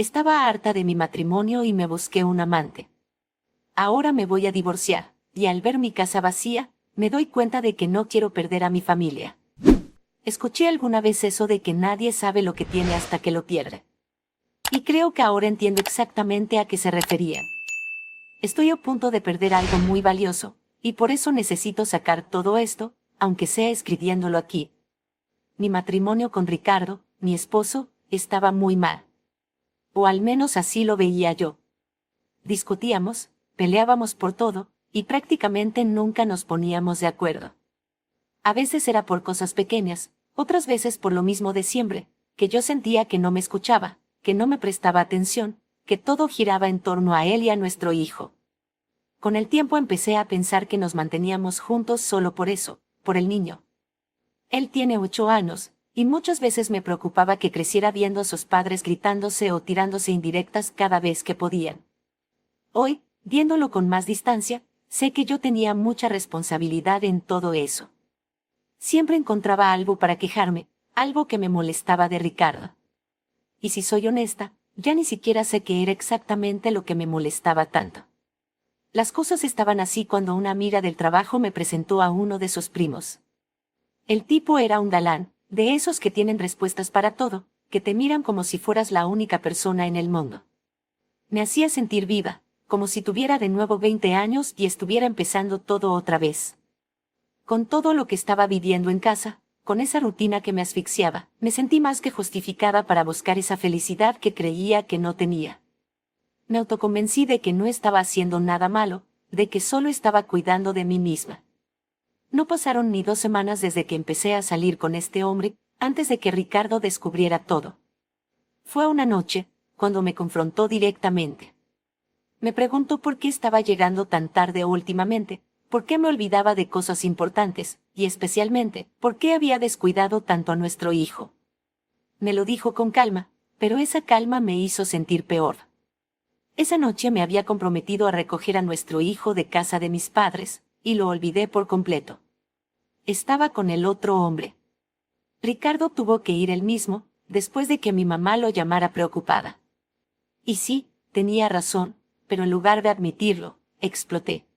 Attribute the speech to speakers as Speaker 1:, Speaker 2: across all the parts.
Speaker 1: Estaba harta de mi matrimonio y me busqué un amante. Ahora me voy a divorciar, y al ver mi casa vacía, me doy cuenta de que no quiero perder a mi familia. Escuché alguna vez eso de que nadie sabe lo que tiene hasta que lo pierde. Y creo que ahora entiendo exactamente a qué se referían. Estoy a punto de perder algo muy valioso, y por eso necesito sacar todo esto, aunque sea escribiéndolo aquí. Mi matrimonio con Ricardo, mi esposo, estaba muy mal. O al menos así lo veía yo. Discutíamos, peleábamos por todo, y prácticamente nunca nos poníamos de acuerdo. A veces era por cosas pequeñas, otras veces por lo mismo de siempre, que yo sentía que no me escuchaba, que no me prestaba atención, que todo giraba en torno a él y a nuestro hijo. Con el tiempo empecé a pensar que nos manteníamos juntos solo por eso, por el niño. Él tiene 8 años, y muchas veces me preocupaba que creciera viendo a sus padres gritándose o tirándose indirectas cada vez que podían. Hoy, viéndolo con más distancia, sé que yo tenía mucha responsabilidad en todo eso. Siempre encontraba algo para quejarme, algo que me molestaba de Ricardo. Y si soy honesta, ya ni siquiera sé qué era exactamente lo que me molestaba tanto. Las cosas estaban así cuando una amiga del trabajo me presentó a uno de sus primos. El tipo era un galán, de esos que tienen respuestas para todo, que te miran como si fueras la única persona en el mundo. Me hacía sentir viva, como si tuviera de nuevo 20 años y estuviera empezando todo otra vez. Con todo lo que estaba viviendo en casa, con esa rutina que me asfixiaba, me sentí más que justificada para buscar esa felicidad que creía que no tenía. Me autoconvencí de que no estaba haciendo nada malo, de que solo estaba cuidando de mí misma. No pasaron ni 2 semanas desde que empecé a salir con este hombre, antes de que Ricardo descubriera todo. Fue una noche, cuando me confrontó directamente. Me preguntó por qué estaba llegando tan tarde últimamente, por qué me olvidaba de cosas importantes, y especialmente, por qué había descuidado tanto a nuestro hijo. Me lo dijo con calma, pero esa calma me hizo sentir peor. Esa noche me había comprometido a recoger a nuestro hijo de casa de mis padres, y lo olvidé por completo. Estaba con el otro hombre. Ricardo tuvo que ir él mismo, después de que mi mamá lo llamara preocupada. Y sí, tenía razón, pero en lugar de admitirlo, exploté.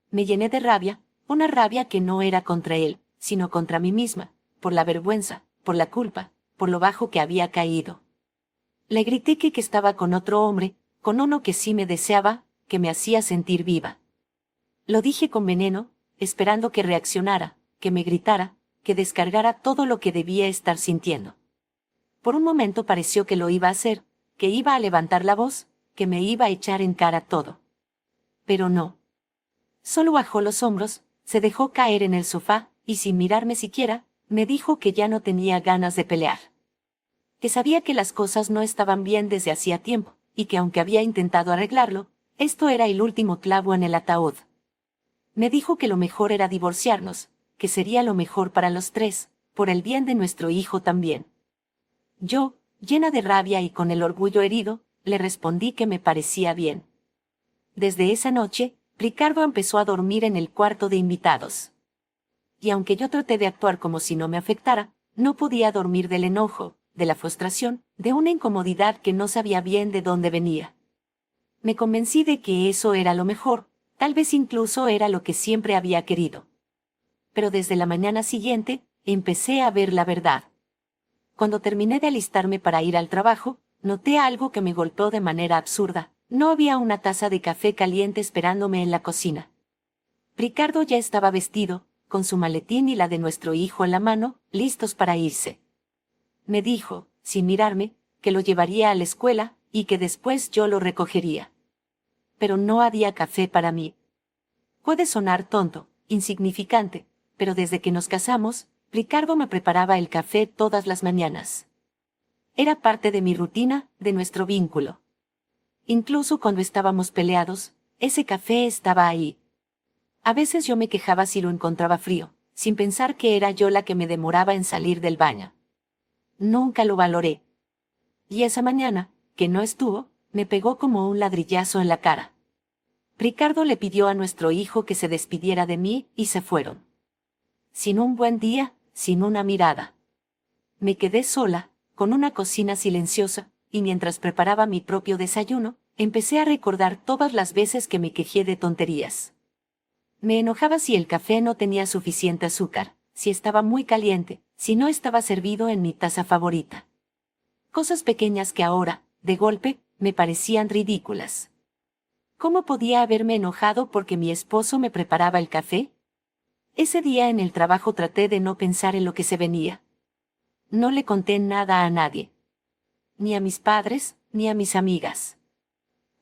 Speaker 1: Me llené de rabia, una rabia que no era contra él, sino contra mí misma, por la vergüenza, por la culpa, por lo bajo que había caído. Le grité que estaba con otro hombre, con uno que sí me deseaba, que me hacía sentir viva. Lo dije con veneno, esperando que reaccionara, que me gritara, que descargara todo lo que debía estar sintiendo. Por un momento pareció que lo iba a hacer, que iba a levantar la voz, que me iba a echar en cara todo. Pero no. Solo bajó los hombros, se dejó caer en el sofá, y sin mirarme siquiera, me dijo que ya no tenía ganas de pelear. Que sabía que las cosas no estaban bien desde hacía tiempo, y que aunque había intentado arreglarlo, esto era el último clavo en el ataúd. Me dijo que lo mejor era divorciarnos, que sería lo mejor para los tres, por el bien de nuestro hijo también. Yo, llena de rabia y con el orgullo herido, le respondí que me parecía bien. Desde esa noche, Ricardo empezó a dormir en el cuarto de invitados. Y aunque yo traté de actuar como si no me afectara, no podía dormir del enojo, de la frustración, de una incomodidad que no sabía bien de dónde venía. Me convencí de que eso era lo mejor, tal vez incluso era lo que siempre había querido. Pero desde la mañana siguiente, empecé a ver la verdad. Cuando terminé de alistarme para ir al trabajo, noté algo que me golpeó de manera absurda. No había una taza de café caliente esperándome en la cocina. Ricardo ya estaba vestido, con su maletín y la de nuestro hijo en la mano, listos para irse. Me dijo, sin mirarme, que lo llevaría a la escuela, y que después yo lo recogería. Pero no había café para mí. Puede sonar tonto, insignificante, pero desde que nos casamos, Ricardo me preparaba el café todas las mañanas. Era parte de mi rutina, de nuestro vínculo. Incluso cuando estábamos peleados, ese café estaba ahí. A veces yo me quejaba si lo encontraba frío, sin pensar que era yo la que me demoraba en salir del baño. Nunca lo valoré. Y esa mañana, que no estuvo, me pegó como un ladrillazo en la cara. Ricardo le pidió a nuestro hijo que se despidiera de mí y se fueron. Sin un buen día, sin una mirada. Me quedé sola, con una cocina silenciosa, y mientras preparaba mi propio desayuno, empecé a recordar todas las veces que me quejé de tonterías. Me enojaba si el café no tenía suficiente azúcar, si estaba muy caliente, si no estaba servido en mi taza favorita. Cosas pequeñas que ahora, de golpe, me parecían ridículas. ¿Cómo podía haberme enojado porque mi esposo me preparaba el café? Ese día en el trabajo traté de no pensar en lo que se venía. No le conté nada a nadie. Ni a mis padres, ni a mis amigas.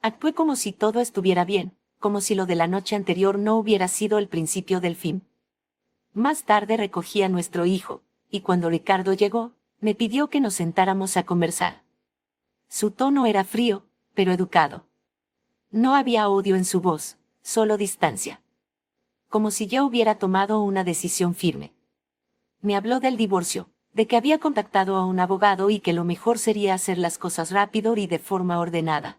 Speaker 1: Actué como si todo estuviera bien, como si lo de la noche anterior no hubiera sido el principio del fin. Más tarde recogí a nuestro hijo, y cuando Ricardo llegó, me pidió que nos sentáramos a conversar. Su tono era frío, pero educado. No había odio en su voz, solo distancia. Como si ya hubiera tomado una decisión firme. Me habló del divorcio, de que había contactado a un abogado y que lo mejor sería hacer las cosas rápido y de forma ordenada.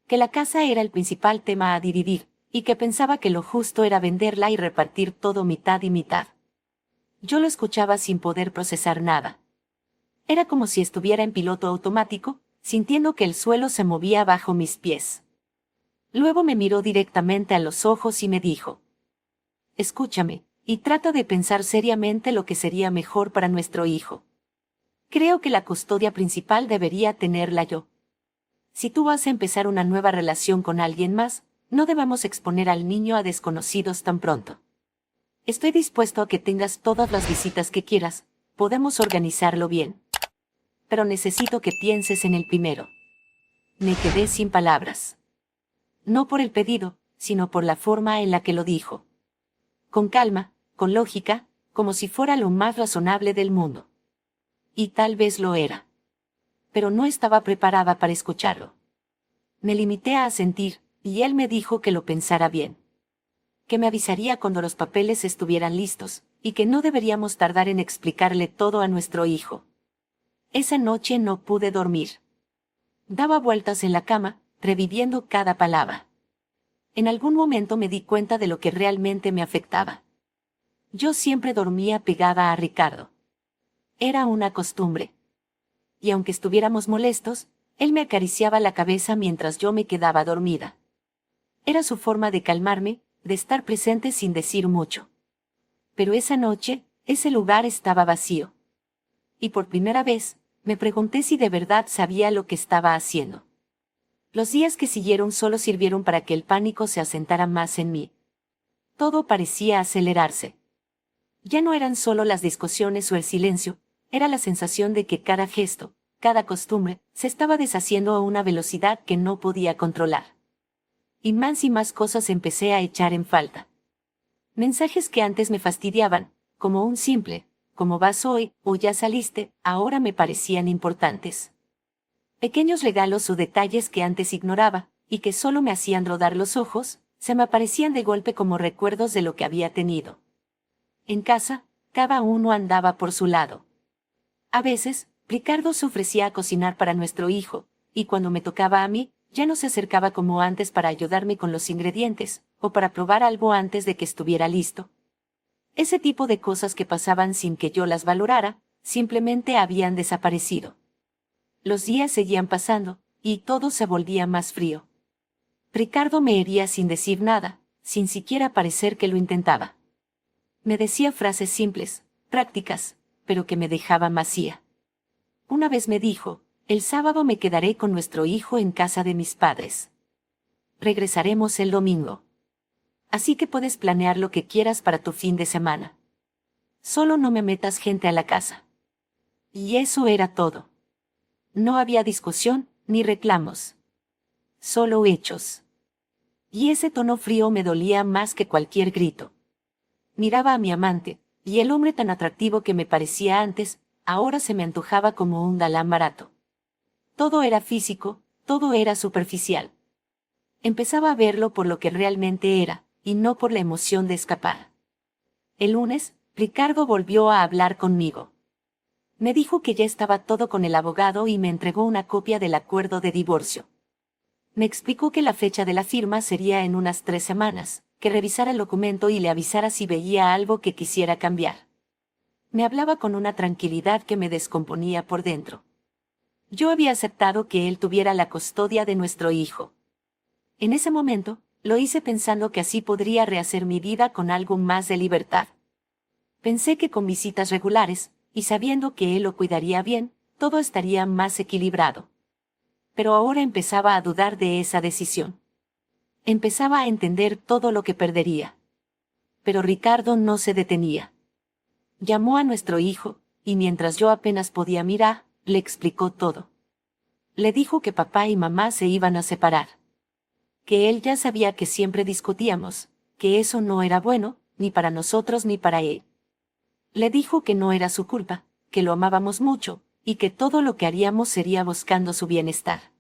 Speaker 1: Que la casa era el principal tema a dividir, y que pensaba que lo justo era venderla y repartir todo mitad y mitad. Yo lo escuchaba sin poder procesar nada. Era como si estuviera en piloto automático, sintiendo que el suelo se movía bajo mis pies. Luego me miró directamente a los ojos y me dijo: escúchame, y trata de pensar seriamente lo que sería mejor para nuestro hijo. Creo que la custodia principal debería tenerla yo. Si tú vas a empezar una nueva relación con alguien más, no debamos exponer al niño a desconocidos tan pronto. Estoy dispuesto a que tengas todas las visitas que quieras, podemos organizarlo bien. Pero necesito que pienses en el primero. Me quedé sin palabras. No por el pedido, sino por la forma en la que lo dijo. Con calma, con lógica, como si fuera lo más razonable del mundo. Y tal vez lo era. Pero no estaba preparada para escucharlo. Me limité a asentir, y él me dijo que lo pensara bien. Que me avisaría cuando los papeles estuvieran listos, y que no deberíamos tardar en explicarle todo a nuestro hijo. Esa noche no pude dormir. Daba vueltas en la cama, reviviendo cada palabra. En algún momento me di cuenta de lo que realmente me afectaba. Yo siempre dormía pegada a Ricardo. Era una costumbre. Y aunque estuviéramos molestos, él me acariciaba la cabeza mientras yo me quedaba dormida. Era su forma de calmarme, de estar presente sin decir mucho. Pero esa noche, ese lugar estaba vacío. Y por primera vez, me pregunté si de verdad sabía lo que estaba haciendo. Los días que siguieron solo sirvieron para que el pánico se asentara más en mí. Todo parecía acelerarse. Ya no eran solo las discusiones o el silencio, era la sensación de que cada gesto, cada costumbre, se estaba deshaciendo a una velocidad que no podía controlar. Y más cosas empecé a echar en falta. Mensajes que antes me fastidiaban, como un simple, ¿cómo vas hoy?, o ya saliste, ahora me parecían importantes. Pequeños regalos o detalles que antes ignoraba, y que solo me hacían rodar los ojos, se me aparecían de golpe como recuerdos de lo que había tenido. En casa, cada uno andaba por su lado. A veces, Ricardo se ofrecía a cocinar para nuestro hijo, y cuando me tocaba a mí, ya no se acercaba como antes para ayudarme con los ingredientes, o para probar algo antes de que estuviera listo. Ese tipo de cosas que pasaban sin que yo las valorara, simplemente habían desaparecido. Los días seguían pasando, y todo se volvía más frío. Ricardo me hería sin decir nada, sin siquiera parecer que lo intentaba. Me decía frases simples, prácticas, pero que me dejaban vacía. Una vez me dijo: el sábado me quedaré con nuestro hijo en casa de mis padres. Regresaremos el domingo. Así que puedes planear lo que quieras para tu fin de semana. Solo no me metas gente a la casa. Y eso era todo. No había discusión, ni reclamos. Solo hechos. Y ese tono frío me dolía más que cualquier grito. Miraba a mi amante, y el hombre tan atractivo que me parecía antes, ahora se me antojaba como un galán barato. Todo era físico, todo era superficial. Empezaba a verlo por lo que realmente era, y no por la emoción de escapar. El lunes, Ricardo volvió a hablar conmigo. Me dijo que ya estaba todo con el abogado y me entregó una copia del acuerdo de divorcio. Me explicó que la fecha de la firma sería en unas 3 semanas, que revisara el documento y le avisara si veía algo que quisiera cambiar. Me hablaba con una tranquilidad que me descomponía por dentro. Yo había aceptado que él tuviera la custodia de nuestro hijo. En ese momento, lo hice pensando que así podría rehacer mi vida con algo más de libertad. Pensé que con visitas regulares, y sabiendo que él lo cuidaría bien, todo estaría más equilibrado. Pero ahora empezaba a dudar de esa decisión. Empezaba a entender todo lo que perdería. Pero Ricardo no se detenía. Llamó a nuestro hijo, y mientras yo apenas podía mirar, le explicó todo. Le dijo que papá y mamá se iban a separar. Que él ya sabía que siempre discutíamos, que eso no era bueno, ni para nosotros ni para él. Le dijo que no era su culpa, que lo amábamos mucho, y que todo lo que haríamos sería buscando su bienestar.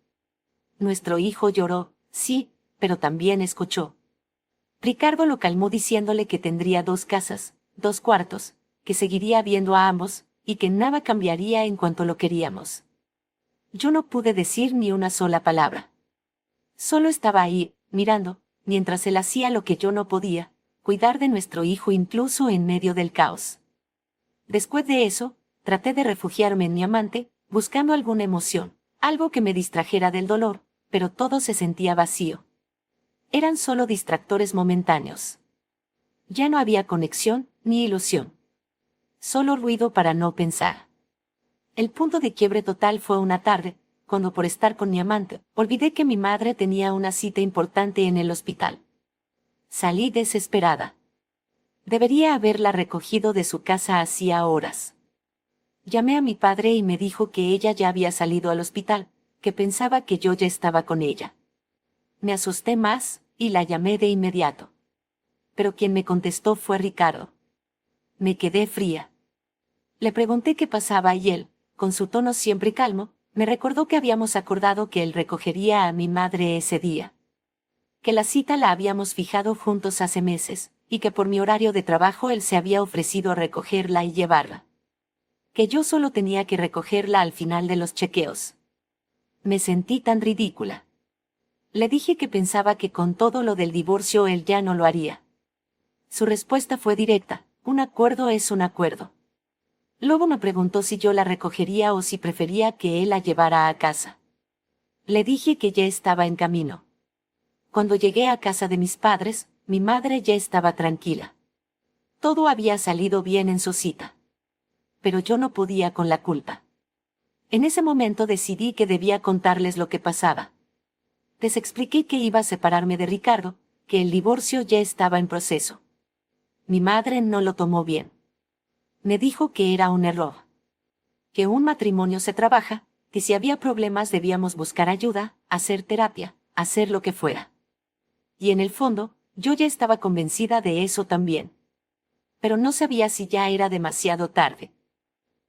Speaker 1: Nuestro hijo lloró, sí, pero también escuchó. Ricardo lo calmó diciéndole que tendría 2 casas, 2 cuartos, que seguiría viendo a ambos, y que nada cambiaría en cuanto lo queríamos. Yo no pude decir ni una sola palabra. Solo estaba ahí, mirando, mientras él hacía lo que yo no podía, cuidar de nuestro hijo incluso en medio del caos. Después de eso, traté de refugiarme en mi amante, buscando alguna emoción, algo que me distrajera del dolor, pero todo se sentía vacío. Eran solo distractores momentáneos. Ya no había conexión, ni ilusión. Solo ruido para no pensar. El punto de quiebre total fue una tarde, cuando por estar con mi amante, olvidé que mi madre tenía una cita importante en el hospital. Salí desesperada. Debería haberla recogido de su casa hacía horas. Llamé a mi padre y me dijo que ella ya había salido al hospital, que pensaba que yo ya estaba con ella. Me asusté más, y la llamé de inmediato. Pero quien me contestó fue Ricardo. Me quedé fría. Le pregunté qué pasaba y él, con su tono siempre calmo, me recordó que habíamos acordado que él recogería a mi madre ese día. Que la cita la habíamos fijado juntos hace meses, y que por mi horario de trabajo él se había ofrecido a recogerla y llevarla. Que yo solo tenía que recogerla al final de los chequeos. Me sentí tan ridícula. Le dije que pensaba que con todo lo del divorcio él ya no lo haría. Su respuesta fue directa: un acuerdo es un acuerdo. Luego me preguntó si yo la recogería o si prefería que él la llevara a casa. Le dije que ya estaba en camino. Cuando llegué a casa de mis padres, mi madre ya estaba tranquila. Todo había salido bien en su cita. Pero yo no podía con la culpa. En ese momento decidí que debía contarles lo que pasaba. Les expliqué que iba a separarme de Ricardo, que el divorcio ya estaba en proceso. Mi madre no lo tomó bien. Me dijo que era un error. Que un matrimonio se trabaja, que si había problemas debíamos buscar ayuda, hacer terapia, hacer lo que fuera. Y en el fondo, yo ya estaba convencida de eso también. Pero no sabía si ya era demasiado tarde.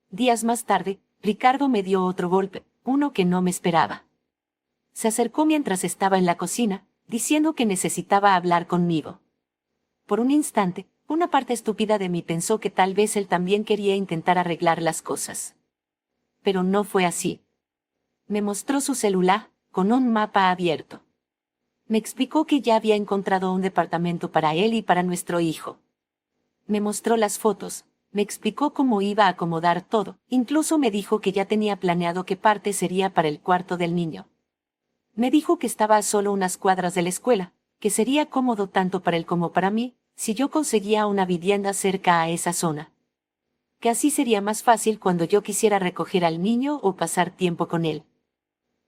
Speaker 1: Días más tarde, Ricardo me dio otro golpe, uno que no me esperaba. Se acercó mientras estaba en la cocina, diciendo que necesitaba hablar conmigo. Por un instante, una parte estúpida de mí pensó que tal vez él también quería intentar arreglar las cosas. Pero no fue así. Me mostró su celular, con un mapa abierto. Me explicó que ya había encontrado un departamento para él y para nuestro hijo. Me mostró las fotos, me explicó cómo iba a acomodar todo, incluso me dijo que ya tenía planeado qué parte sería para el cuarto del niño. Me dijo que estaba a solo unas cuadras de la escuela, que sería cómodo tanto para él como para mí, si yo conseguía una vivienda cerca a esa zona. Que así sería más fácil cuando yo quisiera recoger al niño o pasar tiempo con él.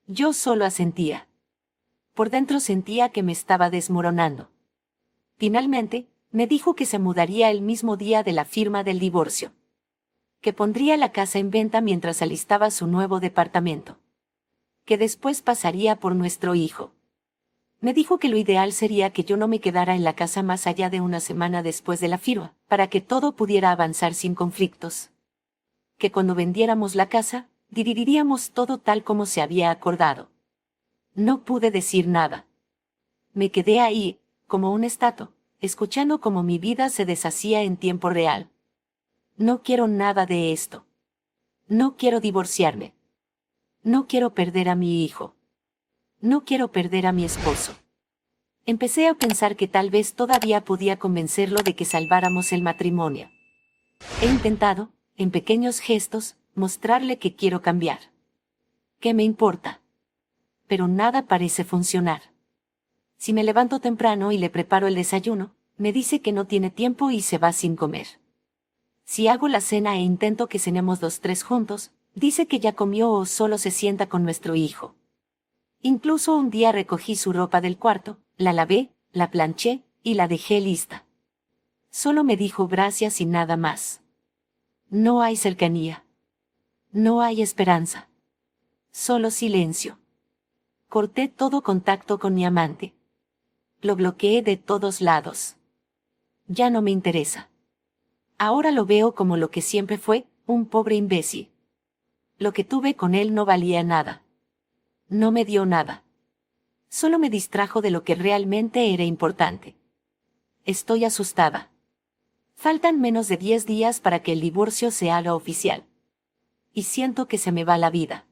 Speaker 1: Yo solo asentía. Por dentro sentía que me estaba desmoronando. Finalmente, me dijo que se mudaría el mismo día de la firma del divorcio. Que pondría la casa en venta mientras alistaba su nuevo departamento. Que después pasaría por nuestro hijo. Me dijo que lo ideal sería que yo no me quedara en la casa más allá de una semana después de la firma, para que todo pudiera avanzar sin conflictos. Que cuando vendiéramos la casa, dividiríamos todo tal como se había acordado. No pude decir nada. Me quedé ahí, como una estatua, escuchando cómo mi vida se deshacía en tiempo real. No quiero nada de esto. No quiero divorciarme. No quiero perder a mi hijo. No quiero perder a mi esposo. Empecé a pensar que tal vez todavía podía convencerlo de que salváramos el matrimonio. He intentado, en pequeños gestos, mostrarle que quiero cambiar. ¿Qué me importa? Pero nada parece funcionar. Si me levanto temprano y le preparo el desayuno, me dice que no tiene tiempo y se va sin comer. Si hago la cena e intento que cenemos los tres juntos, dice que ya comió o solo se sienta con nuestro hijo. Incluso un día recogí su ropa del cuarto, la lavé, la planché y la dejé lista. Solo me dijo gracias y nada más. No hay cercanía. No hay esperanza. Solo silencio. Corté todo contacto con mi amante. Lo bloqueé de todos lados. Ya no me interesa. Ahora lo veo como lo que siempre fue, un pobre imbécil. Lo que tuve con él no valía nada. No me dio nada. Solo me distrajo de lo que realmente era importante. Estoy asustada. Faltan menos de 10 días para que el divorcio se haga oficial. Y siento que se me va la vida.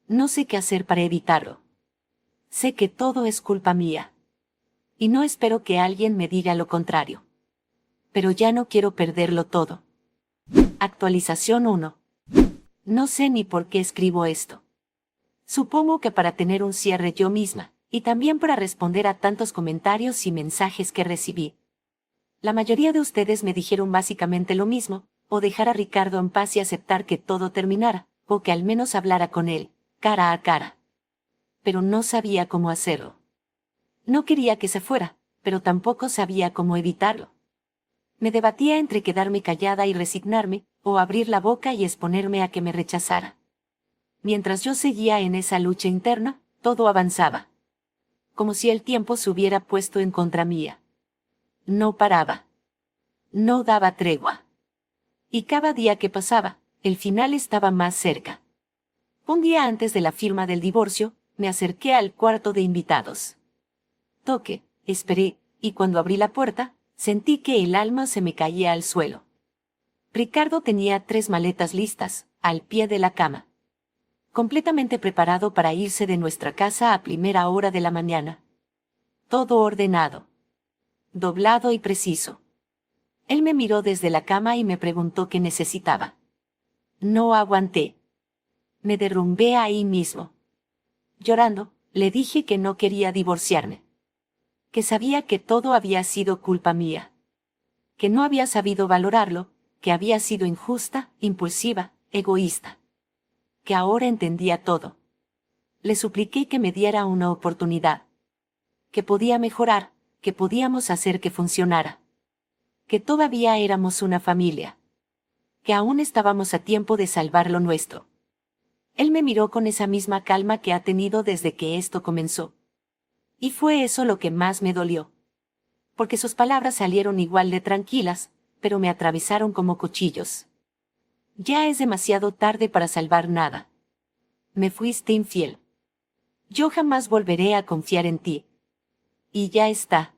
Speaker 1: No sé qué hacer para evitarlo. Sé que todo es culpa mía. Y no espero que alguien me diga lo contrario. Pero ya no quiero perderlo todo. Actualización 1. No sé ni por qué escribo esto. Supongo que para tener un cierre yo misma, y también para responder a tantos comentarios y mensajes que recibí. La mayoría de ustedes me dijeron básicamente lo mismo, o dejar a Ricardo en paz y aceptar que todo terminara, o que al menos hablara con él, cara a cara. Pero no sabía cómo hacerlo. No quería que se fuera, pero tampoco sabía cómo evitarlo. Me debatía entre quedarme callada y resignarme, o abrir la boca y exponerme a que me rechazara. Mientras yo seguía en esa lucha interna, todo avanzaba. Como si el tiempo se hubiera puesto en contra mía. No paraba. No daba tregua. Y cada día que pasaba, el final estaba más cerca. Un día antes de la firma del divorcio, me acerqué al cuarto de invitados. Toqué, esperé, y cuando abrí la puerta, sentí que el alma se me caía al suelo. Ricardo tenía 3 maletas listas, al pie de la cama. Completamente preparado para irse de nuestra casa a primera hora de la mañana. Todo ordenado. Doblado y preciso. Él me miró desde la cama y me preguntó qué necesitaba. No aguanté. Me derrumbé ahí mismo. Llorando, le dije que no quería divorciarme. Que sabía que todo había sido culpa mía. Que no había sabido valorarlo, que había sido injusta, impulsiva, egoísta. Que ahora entendía todo. Le supliqué que me diera una oportunidad. Que podía mejorar, que podíamos hacer que funcionara. Que todavía éramos una familia. Que aún estábamos a tiempo de salvar lo nuestro. Él me miró con esa misma calma que ha tenido desde que esto comenzó. Y fue eso lo que más me dolió. Porque sus palabras salieron igual de tranquilas, pero me atravesaron como cuchillos. Ya es demasiado tarde para salvar nada. Me fuiste infiel. Yo jamás volveré a confiar en ti. Y ya está.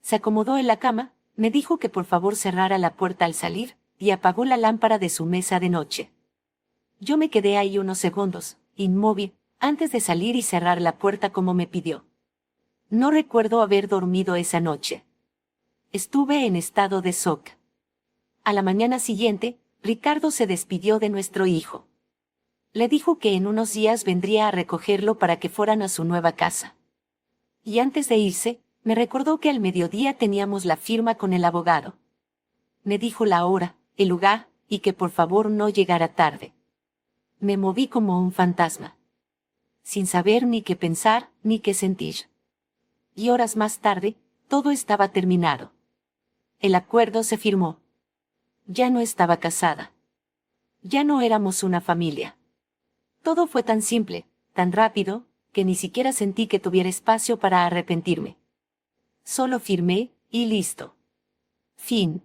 Speaker 1: Se acomodó en la cama, me dijo que por favor cerrara la puerta al salir, y apagó la lámpara de su mesa de noche. Yo me quedé ahí unos segundos, inmóvil, antes de salir y cerrar la puerta como me pidió. No recuerdo haber dormido esa noche. Estuve en estado de shock. A la mañana siguiente, Ricardo se despidió de nuestro hijo. Le dijo que en unos días vendría a recogerlo para que fueran a su nueva casa. Y antes de irse, me recordó que al mediodía teníamos la firma con el abogado. Me dijo la hora, el lugar, y que por favor no llegara tarde. Me moví como un fantasma. Sin saber ni qué pensar, ni qué sentir. Y horas más tarde, todo estaba terminado. El acuerdo se firmó. Ya no estaba casada. Ya no éramos una familia. Todo fue tan simple, tan rápido, que ni siquiera sentí que tuviera espacio para arrepentirme. Solo firmé, y listo. Fin.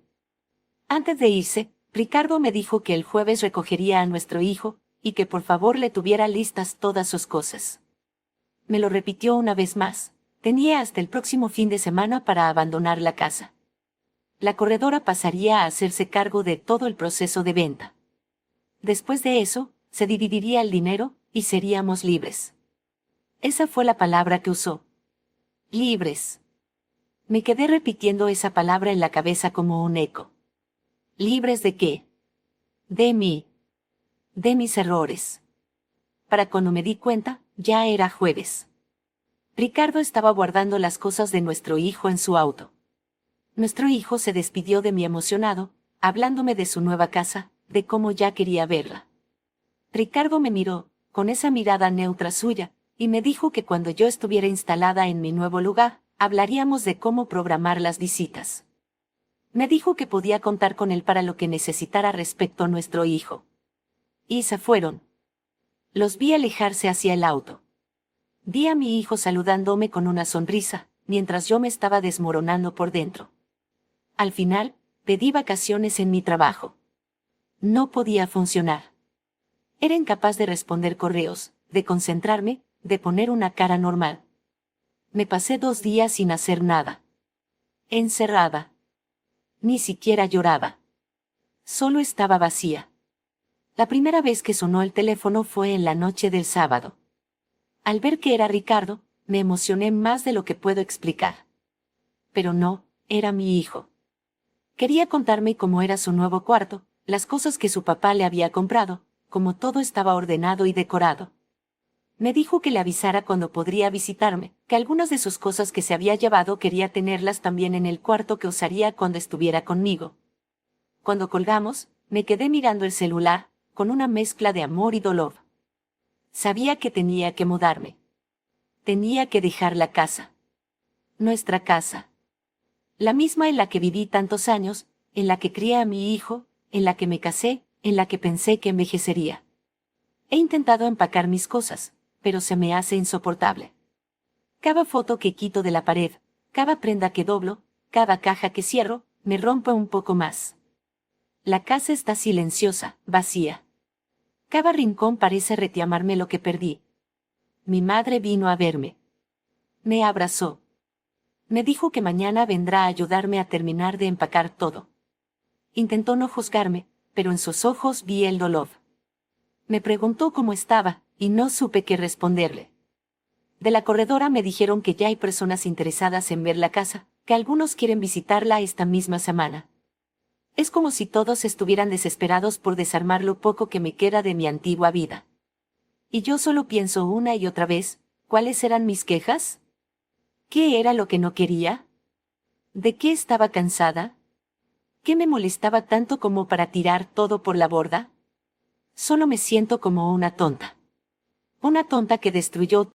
Speaker 1: Antes de irse, Ricardo me dijo que el jueves recogería a nuestro hijo, y que por favor le tuviera listas todas sus cosas. Me lo repitió una vez más. Tenía hasta el próximo fin de semana para abandonar la casa. La corredora pasaría a hacerse cargo de todo el proceso de venta. Después de eso, se dividiría el dinero, y seríamos libres. Esa fue la palabra que usó. Libres. Me quedé repitiendo esa palabra en la cabeza como un eco. ¿Libres de qué? De mí. De mis errores. para cuando me di cuenta, ya era jueves. Ricardo estaba guardando las cosas de nuestro hijo en su auto. Nuestro hijo se despidió de mí emocionado, hablándome de su nueva casa, de cómo ya quería verla. Ricardo me miró, con esa mirada neutra suya, y me dijo que cuando yo estuviera instalada en mi nuevo lugar, hablaríamos de cómo programar las visitas. Me dijo que podía contar con él para lo que necesitara respecto a nuestro hijo. Y se fueron. Los vi alejarse hacia el auto. Vi a mi hijo saludándome con una sonrisa, mientras yo me estaba desmoronando por dentro. Al final, pedí vacaciones en mi trabajo. No podía funcionar. Era incapaz de responder correos, de concentrarme, de poner una cara normal. Me pasé 2 días sin hacer nada. Encerrada. Ni siquiera lloraba. Solo estaba vacía. La primera vez que sonó el teléfono fue en la noche del sábado. Al ver que era Ricardo, me emocioné más de lo que puedo explicar. Pero no, era mi hijo. Quería contarme cómo era su nuevo cuarto, las cosas que su papá le había comprado, cómo todo estaba ordenado y decorado. Me dijo que le avisara cuando podría visitarme, que algunas de sus cosas que se había llevado quería tenerlas también en el cuarto que usaría cuando estuviera conmigo. Cuando colgamos, me quedé mirando el celular, con una mezcla de amor y dolor. Sabía que tenía que mudarme. Tenía que dejar la casa. Nuestra casa. La misma en la que viví tantos años, en la que crié a mi hijo, en la que me casé, en la que pensé que envejecería. He intentado empacar mis cosas, pero se me hace insoportable. Cada foto que quito de la pared, cada prenda que doblo, cada caja que cierro, me rompe un poco más. La casa está silenciosa, vacía. Cada rincón parece reclamarme lo que perdí. Mi madre vino a verme. Me abrazó. Me dijo que mañana vendrá a ayudarme a terminar de empacar todo. Intentó no juzgarme, pero en sus ojos vi el dolor. Me preguntó cómo estaba, y no supe qué responderle. De la corredora me dijeron que ya hay personas interesadas en ver la casa, que algunos quieren visitarla esta misma semana. Es como si todos estuvieran desesperados por desarmar lo poco que me queda de mi antigua vida. Y yo solo pienso una y otra vez, ¿cuáles eran mis quejas? ¿Qué era lo que no quería? ¿De qué estaba cansada? ¿Qué me molestaba tanto como para tirar todo por la borda? Solo me siento como una tonta. Una tonta que destruyó